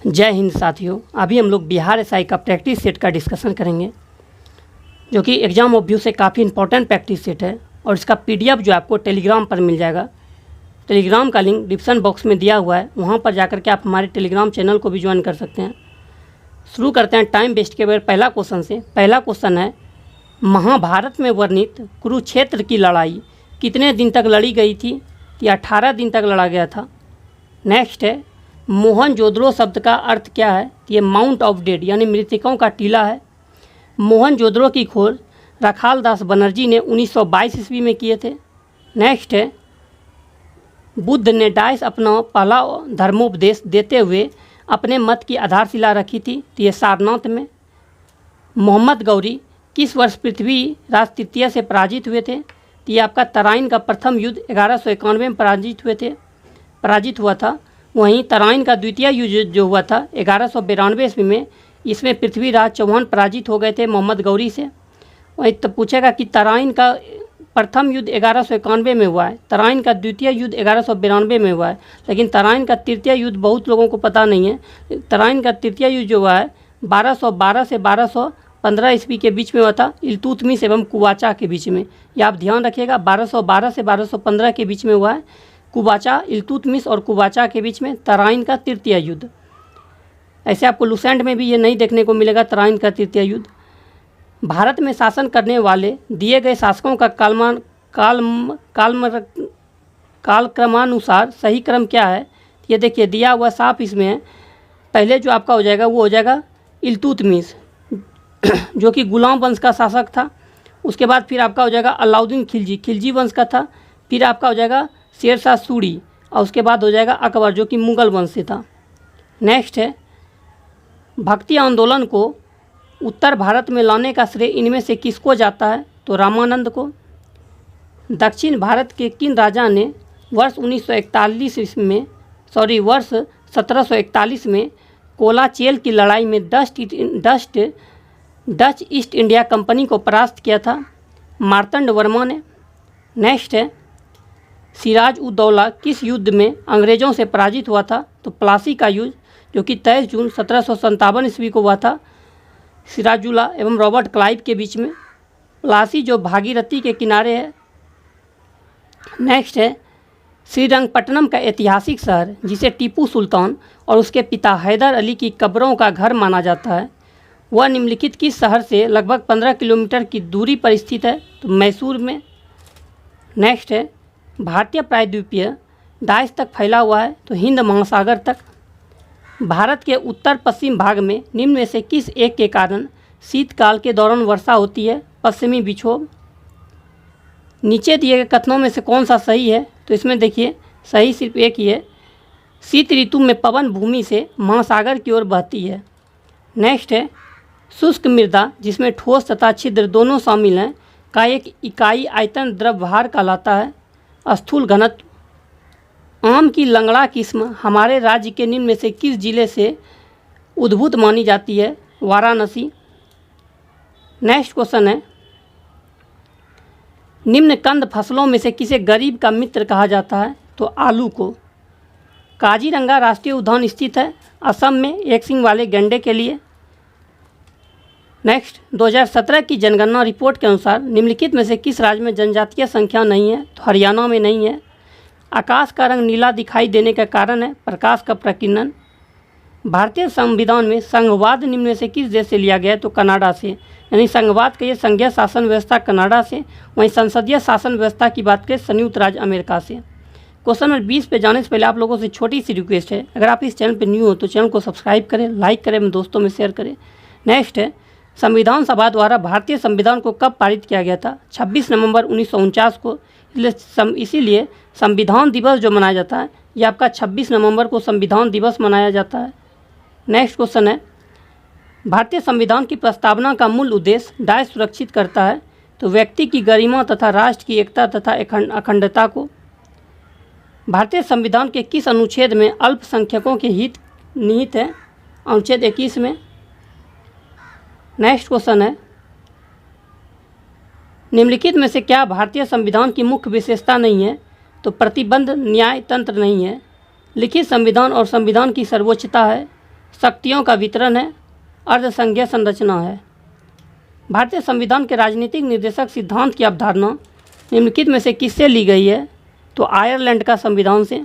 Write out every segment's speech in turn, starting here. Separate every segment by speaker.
Speaker 1: जय हिंद साथियों। अभी हम लोग बिहार एसआई का प्रैक्टिस सेट का डिस्कशन करेंगे, जो कि एग्ज़ाम ऑफ व्यू से काफ़ी इंपॉर्टेंट प्रैक्टिस सेट है। और इसका पीडीएफ जो आपको टेलीग्राम पर मिल जाएगा। टेलीग्राम का लिंक डिस्क्रिप्शन बॉक्स में दिया हुआ है, वहाँ पर जाकर के आप हमारे टेलीग्राम चैनल को भी ज्वाइन कर सकते हैं। शुरू करते हैं टाइम वेस्ट के बगैर पहला क्वेश्चन से। पहला क्वेश्चन है, महाभारत में वर्णित कुरुक्षेत्र की लड़ाई कितने दिन तक लड़ी गई थी? या 18 दिन तक लड़ा गया था। नेक्स्ट है, मोहनजोदड़ो शब्द का अर्थ क्या है? ये माउंट ऑफ डेड यानी मृतकों का टीला है। मोहनजोदड़ो की खोज रखाल दास बनर्जी ने 1922 ईस्वी में किए थे। नेक्स्ट है, बुद्ध ने डाइस अपना पहला धर्मोपदेश देते हुए अपने मत की आधारशिला रखी थी, तो ये सारनाथ में। मोहम्मद गौरी किस वर्ष पृथ्वीराज तृतीय से पराजित हुए थे? तो ये आपका तराइन का प्रथम युद्ध 1191 में पराजित हुआ था। वहीं तराइन का द्वितीय युद्ध जो हुआ था 1192 ईस्वी में, इसमें पृथ्वीराज चौहान पराजित हो गए थे मोहम्मद गौरी से। वहीं तो पूछेगा कि तराइन का प्रथम युद्ध 1191 में हुआ है, तराइन का द्वितीय युद्ध 1192 में हुआ है, लेकिन तराइन का तृतीय युद्ध बहुत लोगों को पता नहीं है। तराइन का तृतीय युद्ध जो हुआ है 1212 से 1215 ईस्वी के बीच में हुआ था, इल्तुतमिश एवं कुवाचा के बीच में। ये आप ध्यान रखिएगा, 1212 से 1215 के बीच में हुआ है कुवाचा, इल्तुतमिश और कुवाचा के बीच में तराइन का तृतीय युद्ध। ऐसे आपको लुसेंट में भी ये नहीं देखने को मिलेगा तराइन का तृतीय युद्ध। भारत में शासन करने वाले दिए गए शासकों का कालक्रमानुसार सही क्रम क्या है? ये देखिए दिया हुआ साफ इसमें है। पहले जो आपका हो जाएगा वो हो जाएगा इल्तुतमिश, जो कि गुलाम वंश का शासक था। उसके बाद फिर आपका हो जाएगा अलाउद्दीन खिलजी वंश का था। फिर आपका हो जाएगा शेरशाह सूरी, और उसके बाद हो जाएगा अकबर, जो कि मुगल वंश से था। नेक्स्ट है, भक्ति आंदोलन को उत्तर भारत में लाने का श्रेय इनमें से किसको जाता है? तो रामानंद को। दक्षिण भारत के किन राजा ने वर्ष 1741 में कोलाचेल की लड़ाई में डच ईस्ट इंडिया कंपनी को परास्त किया था? मार्तंड वर्मा ने। नेक्स्ट है, सिराज उद दौला किस युद्ध में अंग्रेज़ों से पराजित हुआ था? तो प्लासी का युद्ध, जो कि 23 जून 1757 ईस्वी को हुआ था, सिराजुल्ला एवं रॉबर्ट क्लाइव के बीच में। प्लासी जो भागीरथी के किनारे है। नेक्स्ट है, श्रीरंगपट्टनम का ऐतिहासिक शहर जिसे टीपू सुल्तान और उसके पिता हैदर अली की कब्रों का घर माना जाता है, वह निम्नलिखित किस शहर से लगभग 15 किलोमीटर की दूरी पर स्थित है? तो मैसूर में। नेक्स्ट है, भारतीय प्रायद्वीपीय डाइस तक फैला हुआ है, तो हिंद महासागर तक। भारत के उत्तर पश्चिम भाग में निम्न में से किस एक के कारण शीतकाल के दौरान वर्षा होती है? पश्चिमी विक्षोभ। नीचे दिए गए कथनों में से कौन सा सही है? तो इसमें देखिए सही सिर्फ एक ही है, शीत ऋतु में पवन भूमि से महासागर की ओर बहती है। नेक्स्ट है, शुष्क मृदा जिसमें ठोस तथा छिद्र दोनों शामिल हैं का एक इकाई आयतन द्रव्यभार कहलाता है? स्थूल घनत्व। आम की लंगड़ा किस्म हमारे राज्य के निम्न में से किस जिले से उद्भूत मानी जाती है? वाराणसी। नेक्स्ट क्वेश्चन है, निम्न कंद फसलों में से किसे गरीब का मित्र कहा जाता है? तो आलू को। काजीरंगा राष्ट्रीय उद्यान स्थित है असम में एक सींग वाले गैंडे के लिए। नेक्स्ट, 2017 की जनगणना रिपोर्ट के अनुसार निम्नलिखित में से किस राज्य में जनजातीय संख्या नहीं है? तो हरियाणा में नहीं है। आकाश का रंग नीला दिखाई देने का कारण है प्रकाश का प्रकीर्णन। भारतीय संविधान में संघवाद निम्न में से किस देश से लिया गया है? तो कनाडा से। यानी संघवाद का ये संघीय शासन व्यवस्था कनाडा से, वहीं संसदीय शासन व्यवस्था की बात करें संयुक्त राज्य अमेरिका से। क्वेश्चन नंबर 20 पे जाने से पहले आप लोगों से छोटी सी रिक्वेस्ट है, अगर आप इस चैनल पर न्यू हो तो चैनल को सब्सक्राइब करें, लाइक करें, अपने दोस्तों में शेयर करें। नेक्स्ट है, संविधान सभा द्वारा भारतीय संविधान को कब पारित किया गया था? 26 नवंबर 1949 को। इसीलिए संविधान दिवस जो मनाया जाता है ये आपका 26 नवंबर को संविधान दिवस मनाया जाता है। नेक्स्ट क्वेश्चन है, भारतीय संविधान की प्रस्तावना का मूल उद्देश्य डाइस सुरक्षित करता है? तो व्यक्ति की गरिमा तथा राष्ट्र की एकता तथा अखंडता को। भारतीय संविधान के किस अनुच्छेद में अल्पसंख्यकों के हित निहित है? अनुच्छेद 21 में। नेक्स्ट क्वेश्चन है, निम्नलिखित में से क्या भारतीय संविधान की मुख्य विशेषता नहीं है? तो प्रतिबंध न्याय तंत्र नहीं है। लिखित संविधान और संविधान की सर्वोच्चता है। शक्तियों का वितरण है, अर्धसंघीय संरचना है। भारतीय संविधान के राजनीतिक निर्देशक सिद्धांत की अवधारणा निम्नलिखित में से किससे ली गई है? तो आयरलैंड का संविधान से।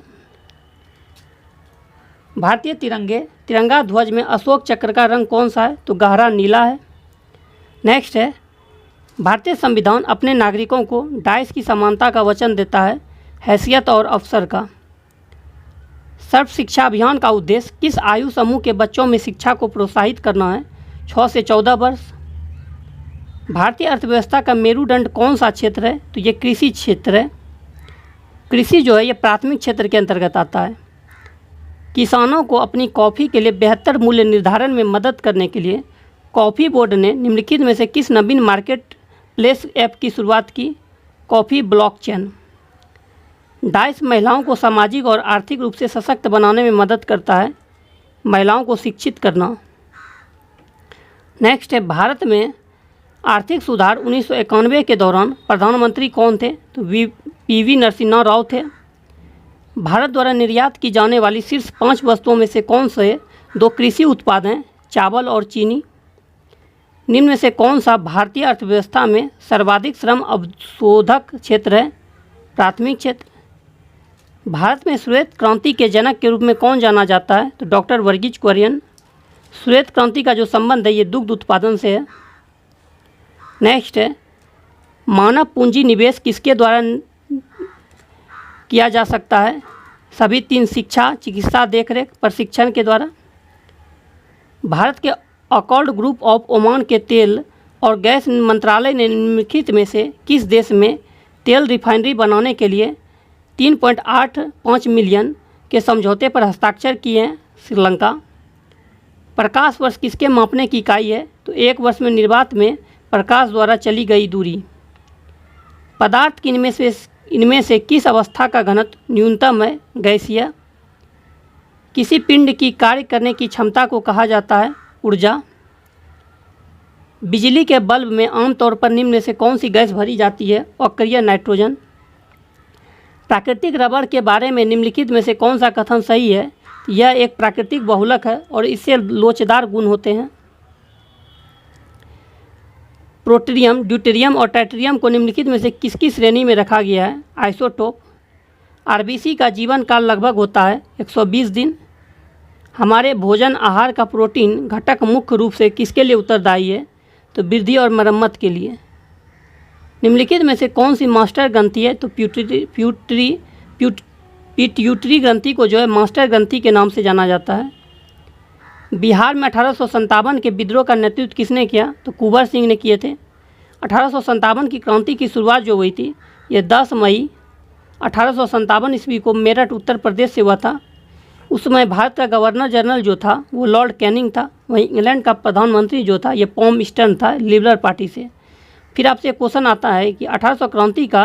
Speaker 1: भारतीय तिरंगा ध्वज में अशोक चक्र का रंग कौन सा है? तो गहरा नीला है। नेक्स्ट है, भारतीय संविधान अपने नागरिकों को डाइस की समानता का वचन देता है, हैसियत और अवसर का। सर्व शिक्षा अभियान का उद्देश्य किस आयु समूह के बच्चों में शिक्षा को प्रोत्साहित करना है? 6 से 14 वर्ष। भारतीय अर्थव्यवस्था का मेरुदंड कौन सा क्षेत्र है? तो ये कृषि क्षेत्र है। कृषि जो है ये प्राथमिक क्षेत्र के अंतर्गत आता है। किसानों को अपनी कॉफ़ी के लिए बेहतर मूल्य निर्धारण में मदद करने के लिए कॉफ़ी बोर्ड ने निम्नलिखित में से किस नवीन मार्केट प्लेस ऐप की शुरुआत की? Coffee blockchain. डाइस महिलाओं को सामाजिक और आर्थिक रूप से सशक्त बनाने में मदद करता है, महिलाओं को शिक्षित करना। नेक्स्ट है, भारत में आर्थिक सुधार 1991 के दौरान प्रधानमंत्री कौन थे? तो पीवी नरसिम्हा राव थे। भारत द्वारा निर्यात की जाने वाली शीर्ष 5 वस्तुओं में से कौन से 2 कृषि उत्पाद हैं? चावल और चीनी। निम्न में से कौन सा भारतीय अर्थव्यवस्था में सर्वाधिक श्रम अवशोधक क्षेत्र है? प्राथमिक क्षेत्र। भारत में श्वेत क्रांति के जनक के रूप में कौन जाना जाता है? तो डॉक्टर वर्गीज कुरियन। श्वेत क्रांति का जो संबंध है ये दुग्ध उत्पादन से है। नेक्स्ट है, मानव पूंजी निवेश किसके द्वारा किया जा सकता है? सभी 3 शिक्षा, चिकित्सा, देखरेख, प्रशिक्षण के द्वारा। भारत के अकॉर्ड ग्रुप ऑफ ओमान के तेल और गैस मंत्रालय ने निम्नलिखित में से किस देश में तेल रिफाइनरी बनाने के लिए 3.85 मिलियन के समझौते पर हस्ताक्षर किए हैं? श्रीलंका। प्रकाश वर्ष किसके मापने की इकाई है? तो 1 वर्ष में निर्वात में प्रकाश द्वारा चली गई दूरी। पदार्थ की इनमें से किस अवस्था का घनत्व न्यूनतम है? गैसीय। किसी पिंड की कार्य करने की क्षमता को कहा जाता है? ऊर्जा। बिजली के बल्ब में आमतौर पर निम्न में से कौन सी गैस भरी जाती है? अक्रिय नाइट्रोजन। प्राकृतिक रबड़ के बारे में निम्नलिखित में से कौन सा कथन सही है? यह एक प्राकृतिक बहुलक है और इससे लोचदार गुण होते हैं। प्लूटोनियम, ड्यूटेरियम और ट्राइटियम को निम्नलिखित में से किसकी श्रेणी में रखा गया है? आइसोटोप। आरबीसी का जीवन काल लगभग होता है 120 दिन। हमारे भोजन आहार का प्रोटीन घटक मुख्य रूप से किसके लिए उत्तरदायी है? तो वृद्धि और मरम्मत के लिए। निम्नलिखित में से कौन सी मास्टर ग्रंथि है? तो पिट्यूटरी ग्रंथि को जो है मास्टर ग्रंथि के नाम से जाना जाता है। बिहार में 1857 के विद्रोह का नेतृत्व किसने किया? तो कुंवर सिंह ने किए थे। 1857 की क्रांति की शुरुआत जो हुई थी ये 10 मई 1857 ईस्वी को मेरठ उत्तर प्रदेश से हुआ था। उस समय भारत का गवर्नर जनरल जो था वो लॉर्ड कैनिंग था। वहीं इंग्लैंड का प्रधानमंत्री जो था ये पॉमस्टन था, लिबरल पार्टी से। फिर आपसे क्वेश्चन आता है कि 1800 क्रांति का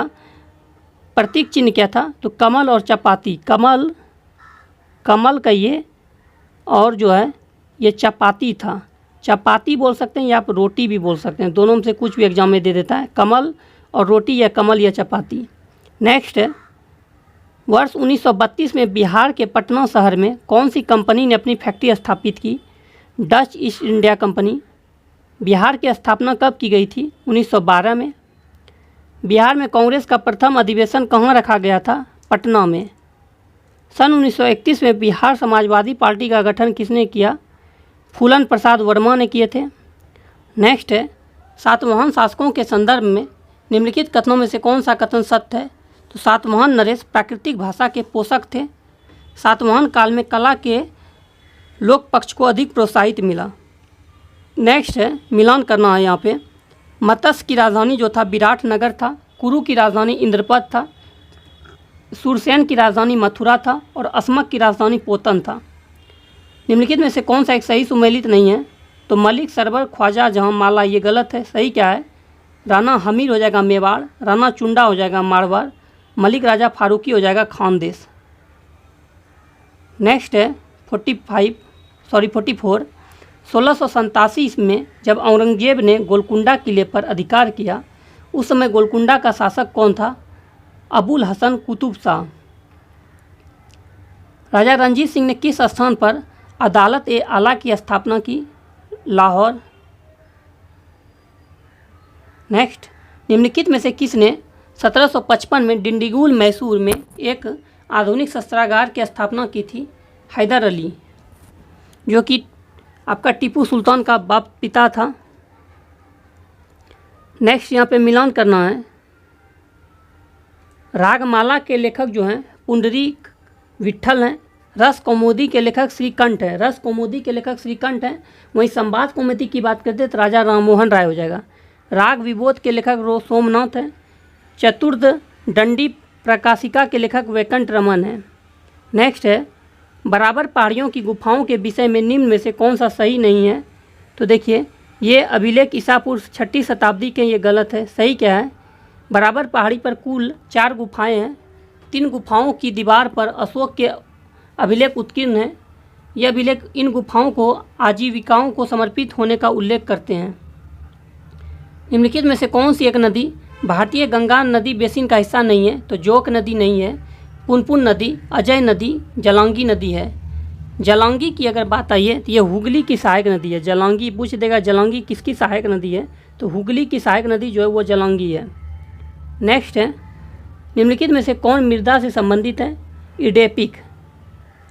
Speaker 1: प्रतीक चिन्ह क्या था? तो कमल और चपाती। कमल कहिए और जो है ये चपाती था। चपाती बोल सकते हैं या आप रोटी भी बोल सकते हैं, दोनों में से कुछ भी एग्जाम में दे देता है, कमल और रोटी या कमल या चपाती। नेक्स्ट है, वर्ष 1932 में बिहार के पटना शहर में कौन सी कंपनी ने अपनी फैक्ट्री स्थापित की? Dutch east India company. Bihar की स्थापना कब की गई थी? 1912 में। बिहार में कांग्रेस का प्रथम अधिवेशन कहाँ रखा गया था? पटना में। सन 1931 में बिहार समाजवादी पार्टी का गठन किसने किया? फूलन प्रसाद वर्मा ने किए थे। नेक्स्ट है, सातवाहन शासकों के संदर्भ में निम्नलिखित कथनों में से कौन सा कथन सत्य है? तो सातवाहन नरेश प्राकृतिक भाषा के पोषक थे। सातवाहन काल में कला के लोक पक्ष को अधिक प्रोत्साहित मिला। नेक्स्ट है, मिलान करना है यहाँ पे। मत्स्य की राजधानी जो था विराटनगर था। कुरु की राजधानी इंद्रपद था। सूरसेन की राजधानी मथुरा था और अस्मक की राजधानी पोतन था। निम्नलिखित में से कौन सा एक सही सुमेलित नहीं है? तो मलिक सरवर ख्वाजा जहाँ माला, ये गलत है। सही क्या है? राणा हमीर हो जाएगा मेवाड़, राणा चुंडा हो जाएगा मारवाड़, मलिक राजा फारूकी हो जाएगा खानदेश। नेक्स्ट है 44। 1687 में जब औरंगजेब ने गोलकुंडा किले पर अधिकार किया उस समय गोलकुंडा का शासक कौन था? अबुल हसन कुतुब शाह। राजा रणजीत सिंह ने किस स्थान पर अदालत ए आला की स्थापना की? लाहौर। नेक्स्ट, निम्नलिखित में से किसने 1755 में डिंडीगुल मैसूर में एक आधुनिक शस्त्रागार की स्थापना की थी? हैदर अली, जो कि आपका टीपू सुल्तान का बाप पिता था। नेक्स्ट यहाँ पे मिलान करना है। रागमाला के लेखक जो हैं पुंडरीक विट्ठल हैं। रस कौमुदी के लेखक श्रीकंठ है। रस कौमुदी के लेखक श्रीकंठ हैं। वहीं संवाद कौमुदी की बात करते तो राजा राममोहन राय हो जाएगा। राग विबोध के लेखक सोमनाथ हैं। चतुर्थ दंडी प्रकाशिका के लेखक वैकंठ रमन हैं। नेक्स्ट है, बराबर पहाड़ियों की गुफाओं के विषय में निम्न में से कौन सा सही नहीं है? तो देखिए, ये अभिलेख ईसा पूर्व 6वीं शताब्दी के, ये गलत है। सही क्या है? बराबर पहाड़ी पर कुल 4 गुफाएं हैं। 3 गुफाओं की दीवार पर अशोक के अभिलेख उत्कीर्ण हैं। यह अभिलेख इन गुफाओं को आजीविकाओं को समर्पित होने का उल्लेख करते हैं। निम्नलिखित में से कौन सी एक नदी भारतीय गंगा नदी बेसिन का हिस्सा नहीं है? तो जोक नदी नहीं है, पुनपुन नदी, अजय नदी, जलांगी नदी है। जलांगी की अगर बात आई है तो ये हुगली की सहायक नदी है। जलांगी पूछ देगा, जलांगी किसकी सहायक नदी है? तो हुगली की सहायक नदी जो है वो जलांगी है। नेक्स्ट है, निम्नलिखित में से कौन मृदा से संबंधित है? इडेपिक।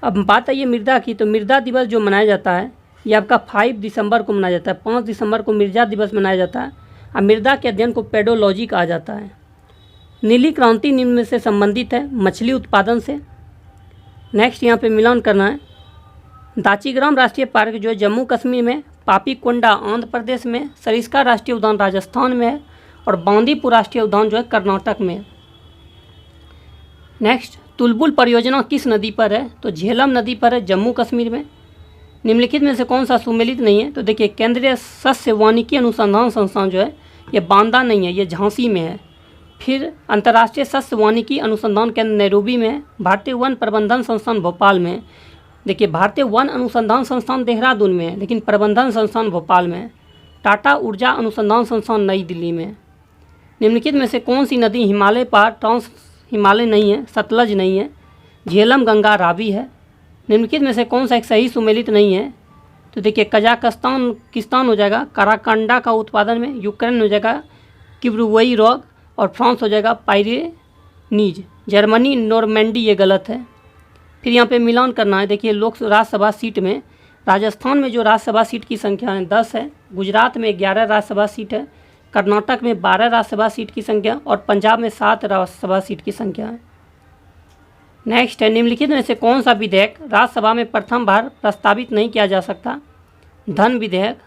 Speaker 1: अब बात आई है मृदा की, तो मृदा दिवस जो मनाया जाता है ये आपका 5 दिसंबर को मनाया जाता है। 5 दिसंबर को मृदा दिवस मनाया जाता है। अब मृदा के अध्ययन को पेडोलॉजी कहा जाता है। नीली क्रांति निम्न में से संबंधित है? मछली उत्पादन से। नेक्स्ट यहाँ पे मिलान करना है। दाचीग्राम राष्ट्रीय पार्क जो है जम्मू कश्मीर में, पापीकोंडा आंध्र प्रदेश में, सरिस्का राष्ट्रीय उद्यान राजस्थान में है और बांदीपुर राष्ट्रीय उद्यान जो है कर्नाटक में। नेक्स्ट, तुलबुल परियोजना किस नदी पर है? तो झेलम नदी पर है, जम्मू कश्मीर में। निम्नलिखित में से कौन सा सुमेलित नहीं है? तो देखिए, केंद्रीय सस्य वानिकी अनुसंधान संस्थान जो है ये बांदा नहीं है, ये झांसी में है। फिर अंतर्राष्ट्रीय सस्य वानिकी अनुसंधान केंद्र नैरोबी में है। भारतीय वन प्रबंधन संस्थान भोपाल में है। देखिए, भारतीय वन अनुसंधान संस्थान देहरादून में है, लेकिन प्रबंधन संस्थान भोपाल में है। टाटा ऊर्जा अनुसंधान संस्थान नई दिल्ली में है। निम्नलिखित में से कौन सी नदी हिमालय पार ट्रांस हिमालय नहीं है? सतलज नहीं है, झेलम, गंगा, रावी है। निम्नलिखित में से कौन सा एक सही सुमेलित नहीं है? तो देखिए, कजाकिस्तान किस्तान हो जाएगा काराकांडा का उत्पादन में, यूक्रेन हो जाएगा किब्रुवई रोग और फ्रांस हो जाएगा पायरेनीज। जर्मनी नॉर्मैंडी, ये गलत है। फिर यहाँ पे मिलान करना है। देखिए, लोक राज्यसभा सीट में राजस्थान में जो राज्यसभा सीट की संख्या है 10 है, गुजरात में 11 राज्यसभा सीट है, कर्नाटक में 12 राज्यसभा सीट की संख्या और पंजाब में 7 राज्यसभा सीट की संख्या है। नेक्स्ट है, निम्नलिखित में से कौन सा विधेयक राज्यसभा में प्रथम बार प्रस्तावित नहीं किया जा सकता? धन विधेयक।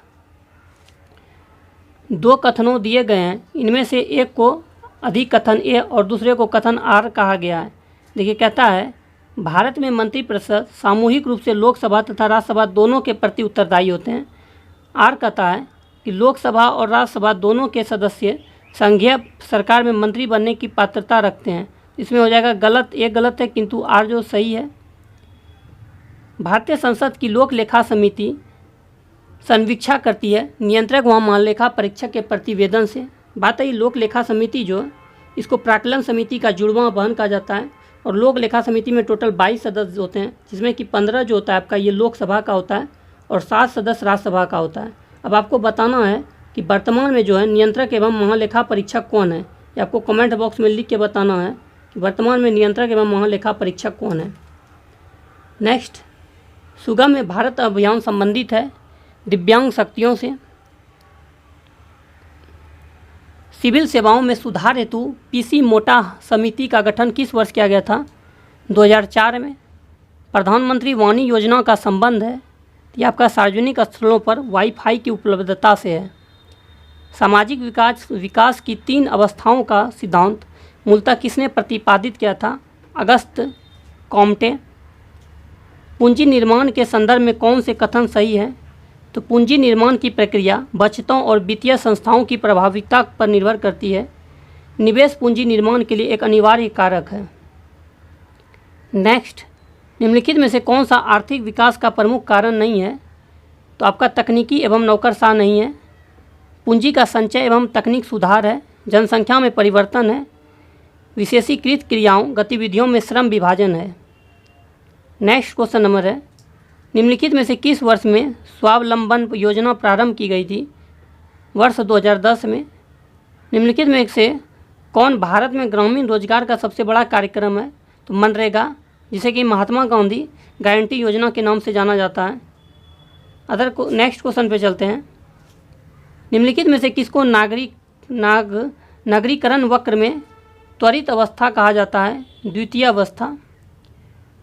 Speaker 1: 2 कथनों दिए गए हैं, इनमें से एक को अधिकथन ए और दूसरे को कथन आर कहा गया है। देखिए, कहता है भारत में मंत्रिपरिषद सामूहिक रूप से लोकसभा तथा राज्यसभा दोनों के प्रति उत्तरदायी होते हैं। आर कहता है कि लोकसभा और राज्यसभा दोनों के सदस्य संघीय सरकार में मंत्री बनने की पात्रता रखते हैं। इसमें हो जाएगा गलत, एक गलत है, किंतु आर जो सही है। भारतीय संसद की लोक लेखा समिति संवीक्षा करती है नियंत्रक व महालेखा परीक्षक के प्रतिवेदन से। बात है लोक लेखा समिति जो इसको प्राक्कलन समिति का जुड़वां बहन कहा जाता है और लोक लेखा समिति में टोटल 22 सदस्य होते हैं, जिसमें कि 15 जो होता है आपका ये लोकसभा का होता है और 7 सदस्य राज्यसभा का होता है। अब आपको बताना है कि वर्तमान में जो है नियंत्रक एवं महालेखा परीक्षक कौन है, ये आपको कमेंट बॉक्स में लिख के बताना है कि वर्तमान में नियंत्रक एवं महालेखा परीक्षक कौन है। नेक्स्ट, सुगम में भारत अभियान संबंधित है दिव्यांग शक्तियों से। सिविल सेवाओं में सुधार हेतु पीसी मोटा समिति का गठन किस वर्ष किया गया था? 2004 में। प्रधानमंत्री वाणी योजना का संबंध है ये आपका सार्वजनिक स्थलों पर वाईफाई की उपलब्धता से है। सामाजिक विकास की 3 अवस्थाओं का सिद्धांत मूलतः किसने प्रतिपादित किया था? अगस्त कॉम्टे। पूंजी निर्माण के संदर्भ में कौन से कथन सही है? तो पूंजी निर्माण की प्रक्रिया बचतों और वित्तीय संस्थाओं की प्रभाविता पर निर्भर करती है। निवेश पूंजी निर्माण के लिए एक अनिवार्य कारक है। नेक्स्ट, निम्नलिखित में से कौन सा आर्थिक विकास का प्रमुख कारण नहीं है? तो आपका तकनीकी एवं नौकरशाह नहीं है। पूंजी का संचय एवं तकनीक सुधार है। जनसंख्या में परिवर्तन है। विशेषीकृत क्रियाओं गतिविधियों में श्रम विभाजन है। नेक्स्ट क्वेश्चन नंबर है निम्नलिखित में से किस वर्ष में स्वावलंबन योजना प्रारंभ की गई थी? वर्ष 2010 में। निम्नलिखित में से कौन भारत में ग्रामीण रोजगार का सबसे बड़ा कार्यक्रम है? तो मनरेगा, जिसे कि महात्मा गांधी गारंटी योजना के नाम से जाना जाता है। नेक्स्ट क्वेश्चन पे चलते हैं। निम्नलिखित में से किसको नगरीकरण वक्र में त्वरित अवस्था कहा जाता है? द्वितीय अवस्था।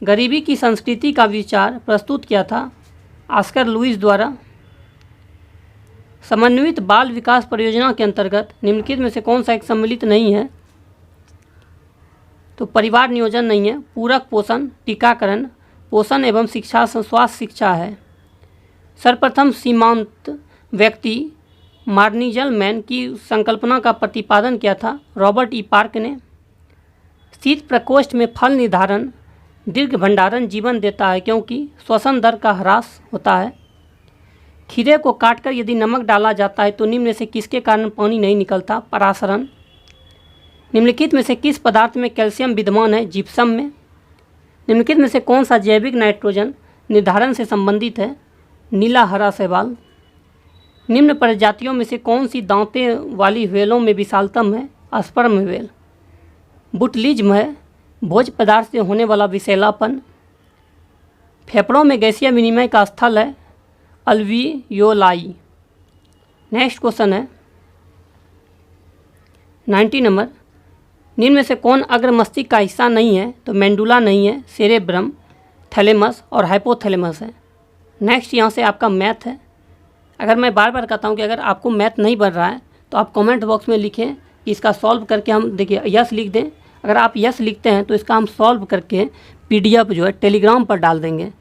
Speaker 1: गरीबी की संस्कृति का विचार प्रस्तुत किया था ऑस्कर लुईस द्वारा। समन्वित बाल विकास परियोजना के अंतर्गत निम्नलिखित में से कौन सा एक सम्मिलित नहीं है? तो परिवार नियोजन नहीं है, पूरक पोषण, टीकाकरण, पोषण एवं शिक्षा, स्वास्थ्य शिक्षा है। सर्वप्रथम सीमांत व्यक्ति मार्निजल मैन की संकल्पना का प्रतिपादन किया था रॉबर्ट ई पार्क ने। शीत प्रकोष्ठ में फल निर्धारण दीर्घ भंडारण जीवन देता है क्योंकि श्वसन दर का ह्रास होता है। खीरे को काटकर यदि नमक डाला जाता है तो निम्न में से किसके कारण पानी नहीं निकलता? परासरण। निम्नलिखित में से किस पदार्थ में कैल्शियम विद्यमान है? जिप्सम में। निम्नलिखित में से कौन सा जैविक नाइट्रोजन निर्धारण से संबंधित है? नीला हरा शैवाल। निम्न प्रजातियों में से कौन सी दांतें वाली व्हेलों में विशालतम है? Sperm whale. बुटलिज्म है भोज्य पदार्थ से होने वाला विषैलापन। फेफड़ों में गैसीय विनिमय का स्थल है अल्वियोलाई। नेक्स्ट क्वेश्चन है 90 नंबर। निम्न में से कौन अग्र मस्तिष्क का हिस्सा नहीं है? तो मेंडुला नहीं है, सेरेब्रम, थैलेमस और हाइपोथैलेमस है। नेक्स्ट यहाँ से आपका मैथ है। अगर मैं बार बार कहता हूँ कि अगर आपको मैथ नहीं बन रहा है तो आप कमेंट बॉक्स में लिखें कि इसका सॉल्व करके हम देखिए यस लिख दें। अगर आप यस लिखते हैं तो इसका हम सॉल्व करके पीडीएफ जो है टेलीग्राम पर डाल देंगे।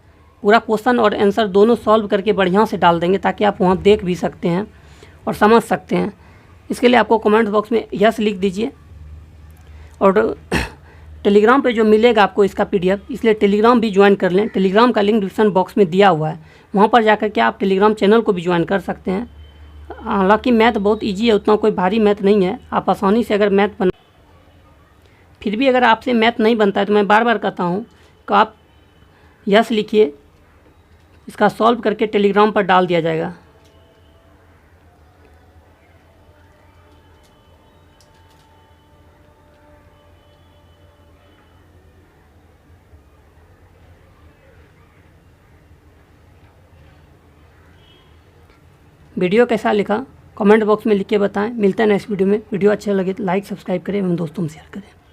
Speaker 1: पूरा क्वेश्चन और आंसर दोनों सॉल्व करके बढ़िया से डाल देंगे ताकि आप वहाँ देख भी सकते हैं और समझ सकते हैं। इसके लिए आपको कमेंट बॉक्स में यस लिख दीजिए और टेलीग्राम पे जो मिलेगा आपको इसका पीडीएफ, इसलिए टेलीग्राम भी ज्वाइन कर लें। टेलीग्राम का लिंक डिस्क्रिप्शन बॉक्स में दिया हुआ है, वहाँ पर जाकर के आप टेलीग्राम चैनल को भी ज्वाइन कर सकते हैं। हालांकि मैथ बहुत इजी है, उतना कोई भारी मैथ नहीं है, आप आसानी से अगर मैथ बना। फिर भी अगर आपसे मैथ नहीं बनता है तो मैं बार बार कहता हूँ कि आप यस लिखिए, इसका सॉल्व करके टेलीग्राम पर डाल दिया जाएगा। वीडियो कैसा लिखा कमेंट बॉक्स में लिख के बताएं। मिलते हैं नेक्स्ट वीडियो में। वीडियो अच्छा लगे तो लाइक सब्सक्राइब करें एवं दोस्तों में शेयर करें।